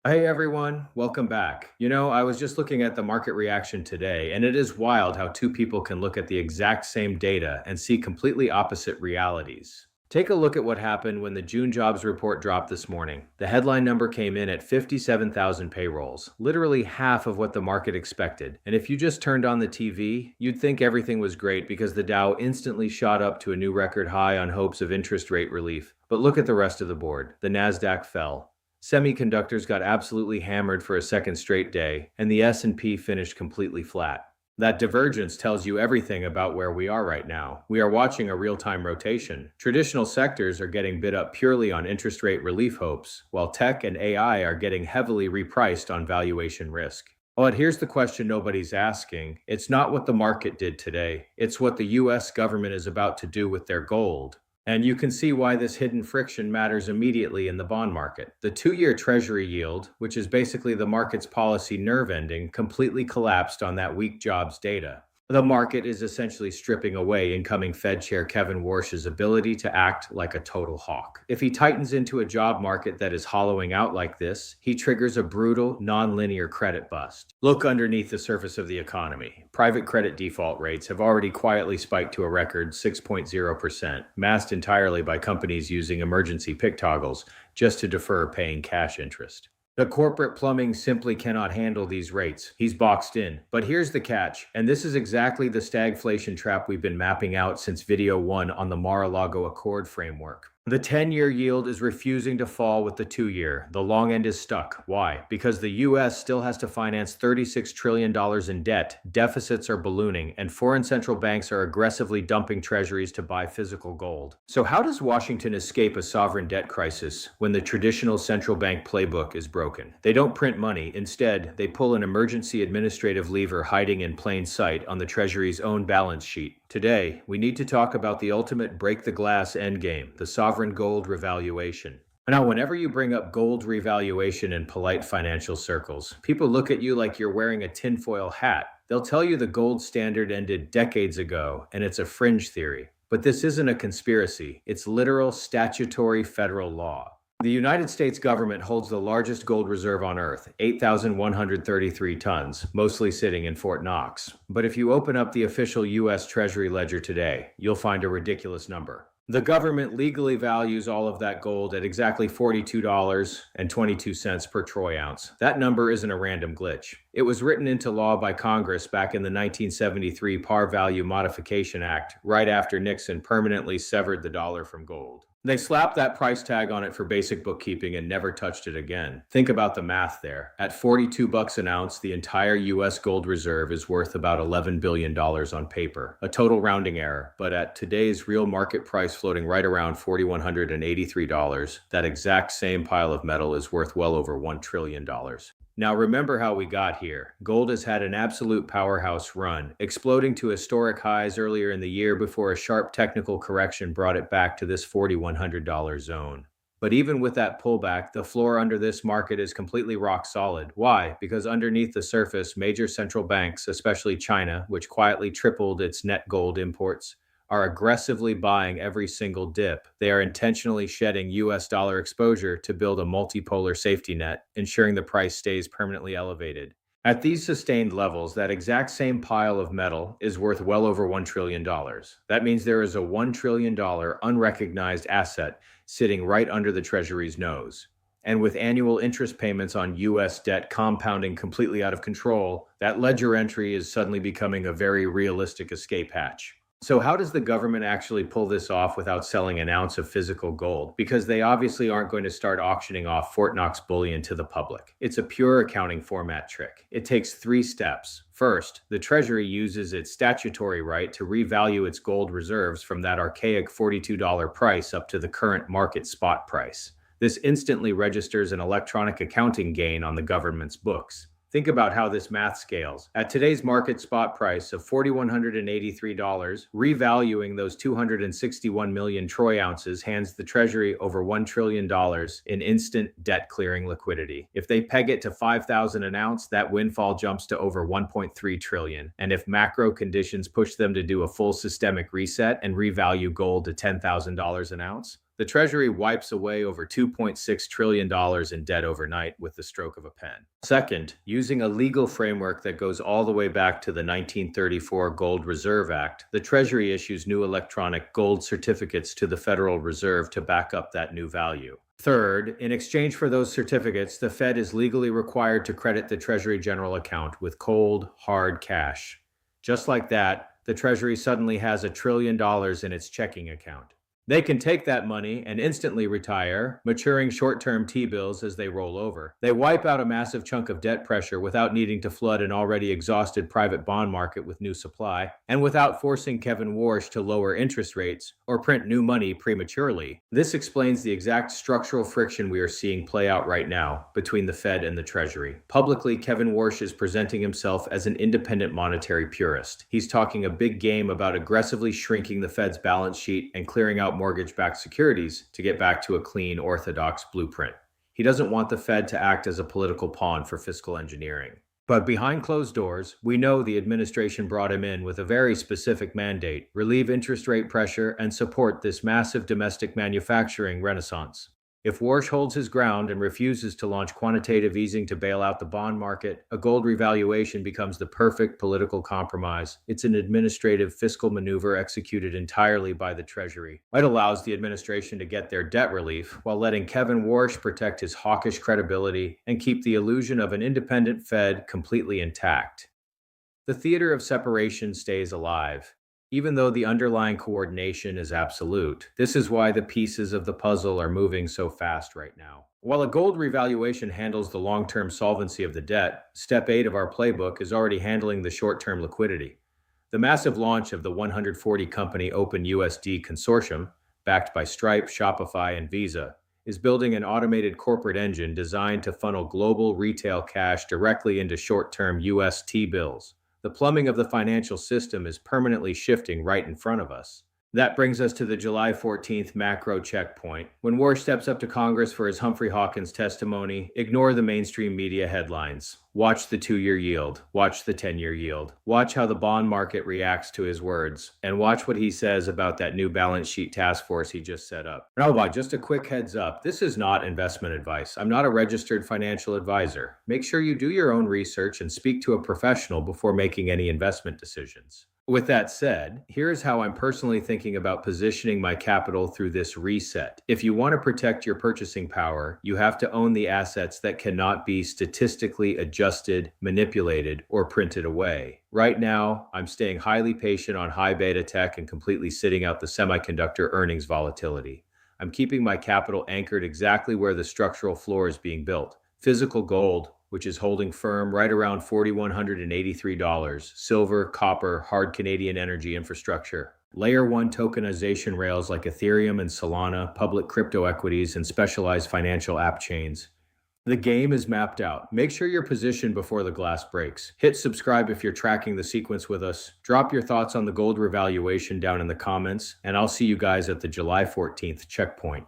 Hey everyone, welcome back. I was just looking at the market reaction today, and it is wild how two people can look at the exact same data and see completely opposite realities. Take a look at what happened when the June jobs report dropped this morning. The headline number came in at 57,000 payrolls, literally half of what the market expected. And if you just turned on the TV, you'd think everything was great because the Dow instantly shot up to a new record high on hopes of interest rate relief. But look at the rest of the board. The Nasdaq fell. Semiconductors got absolutely hammered for a second straight day, and the S&P finished completely flat. That divergence tells you everything about where we are right now. We are watching a real-time rotation. Traditional sectors are getting bid up purely on interest rate relief hopes, while tech and AI are getting heavily repriced on valuation risk. But here's the question nobody's asking. It's not what the market did today. It's what the US government is about to do with their gold. And you can see why this hidden friction matters immediately in the bond market. The two-year Treasury yield, which is basically the market's policy nerve ending, completely collapsed on that weak jobs data. The market is essentially stripping away incoming Fed Chair Kevin Warsh's ability to act like a total hawk. If he tightens into a job market that is hollowing out like this, he triggers a brutal, non-linear credit bust. Look underneath the surface of the economy. Private credit default rates have already quietly spiked to a record 6.0%, masked entirely by companies using emergency PIK toggles just to defer paying cash interest. The corporate plumbing simply cannot handle these rates. He's boxed in. But here's the catch, and this is exactly the stagflation trap we've been mapping out since video 1 on the Mar-a-Lago Accord framework. The 10-year yield is refusing to fall with the 2-year. The long end is stuck. Why? Because the U.S. still has to finance $36 trillion in debt, deficits are ballooning, and foreign central banks are aggressively dumping treasuries to buy physical gold. So how does Washington escape a sovereign debt crisis when the traditional central bank playbook is broken? They don't print money. Instead, they pull an emergency administrative lever hiding in plain sight on the Treasury's own balance sheet. Today, we need to talk about the ultimate break-the-glass endgame, the Sovereign Gold Revaluation. Now, whenever you bring up gold revaluation in polite financial circles, people look at you like you're wearing a tinfoil hat. They'll tell you the gold standard ended decades ago, and it's a fringe theory. But this isn't a conspiracy. It's literal statutory federal law. The United States government holds the largest gold reserve on Earth, 8,133 tons, mostly sitting in Fort Knox. But if you open up the official U.S. Treasury ledger today, you'll find a ridiculous number. The government legally values all of that gold at exactly $42.22 per troy ounce. That number isn't a random glitch. It was written into law by Congress back in the 1973 Par Value Modification Act, right after Nixon permanently severed the dollar from gold. They slapped that price tag on it for basic bookkeeping and never touched it again. Think about the math there. At $42 an ounce, the entire U.S. gold reserve is worth about $11 billion on paper. A total rounding error, but at today's real market price floating right around $4,183, that exact same pile of metal is worth well over $1 trillion. Now remember how we got here. Gold has had an absolute powerhouse run, exploding to historic highs earlier in the year before a sharp technical correction brought it back to this $4,100 zone. But even with that pullback, the floor under this market is completely rock solid. Why? Because underneath the surface, major central banks, especially China, which quietly tripled its net gold imports, are aggressively buying every single dip. They are intentionally shedding US dollar exposure to build a multipolar safety net, ensuring the price stays permanently elevated. At these sustained levels, that exact same pile of metal is worth well over $1 trillion. That means there is a $1 trillion unrecognized asset sitting right under the Treasury's nose. And with annual interest payments on US debt compounding completely out of control, that ledger entry is suddenly becoming a very realistic escape hatch. So how does the government actually pull this off without selling an ounce of physical gold? Because they obviously aren't going to start auctioning off Fort Knox bullion to the public. It's a pure accounting format trick. It takes 3 steps. First, the Treasury uses its statutory right to revalue its gold reserves from that archaic $42 price up to the current market spot price. This instantly registers an electronic accounting gain on the government's books. Think about how this math scales. At today's market spot price of $4,183, revaluing those 261 million troy ounces hands the Treasury over $1 trillion in instant debt clearing liquidity. If they peg it to $5,000 an ounce, that windfall jumps to over $1.3 trillion. And if macro conditions push them to do a full systemic reset and revalue gold to $10,000 an ounce, The Treasury wipes away over $2.6 trillion in debt overnight with the stroke of a pen. Second, using a legal framework that goes all the way back to the 1934 Gold Reserve Act, the Treasury issues new electronic gold certificates to the Federal Reserve to back up that new value. Third, in exchange for those certificates, the Fed is legally required to credit the Treasury General Account with cold, hard cash. Just like that, the Treasury suddenly has $1 trillion in its checking account. They can take that money and instantly retire, maturing short-term T-bills as they roll over. They wipe out a massive chunk of debt pressure without needing to flood an already exhausted private bond market with new supply, and without forcing Kevin Warsh to lower interest rates or print new money prematurely. This explains the exact structural friction we are seeing play out right now between the Fed and the Treasury. Publicly, Kevin Warsh is presenting himself as an independent monetary purist. He's talking a big game about aggressively shrinking the Fed's balance sheet and clearing out mortgage-backed securities to get back to a clean, orthodox blueprint. He doesn't want the Fed to act as a political pawn for fiscal engineering. But behind closed doors, we know the administration brought him in with a very specific mandate: relieve interest rate pressure and support this massive domestic manufacturing renaissance. If Warsh holds his ground and refuses to launch quantitative easing to bail out the bond market, a gold revaluation becomes the perfect political compromise. It's an administrative fiscal maneuver executed entirely by the Treasury. It allows the administration to get their debt relief while letting Kevin Warsh protect his hawkish credibility and keep the illusion of an independent Fed completely intact. The theater of separation stays alive, even though the underlying coordination is absolute. This is why the pieces of the puzzle are moving so fast right now. While a gold revaluation handles the long-term solvency of the debt, Step 8 of our playbook is already handling the short-term liquidity. The massive launch of the 140-company OpenUSD consortium, backed by Stripe, Shopify, and Visa, is building an automated corporate engine designed to funnel global retail cash directly into short-term US T-bills. The plumbing of the financial system is permanently shifting right in front of us. That brings us to the July 14th macro checkpoint. When Warsh steps up to Congress for his Humphrey Hawkins testimony, ignore the mainstream media headlines. Watch the 2-year yield. Watch the 10-year yield. Watch how the bond market reacts to his words. And watch what he says about that new balance sheet task force he just set up. Now, just a quick heads up. This is not investment advice. I'm not a registered financial advisor. Make sure you do your own research and speak to a professional before making any investment decisions. With that said, here's how I'm personally thinking about positioning my capital through this reset. If you want to protect your purchasing power, you have to own the assets that cannot be statistically adjusted, manipulated, or printed away. Right now, I'm staying highly patient on high beta tech and completely sitting out the semiconductor earnings volatility. I'm keeping my capital anchored exactly where the structural floor is being built. Physical gold, which is holding firm right around $4,183, silver, copper, hard Canadian energy infrastructure, Layer 1 tokenization rails like Ethereum and Solana, public crypto equities, and specialized financial app chains. The game is mapped out. Make sure you're positioned before the glass breaks. Hit subscribe if you're tracking the sequence with us. Drop your thoughts on the gold revaluation down in the comments, and I'll see you guys at the July 14th checkpoint.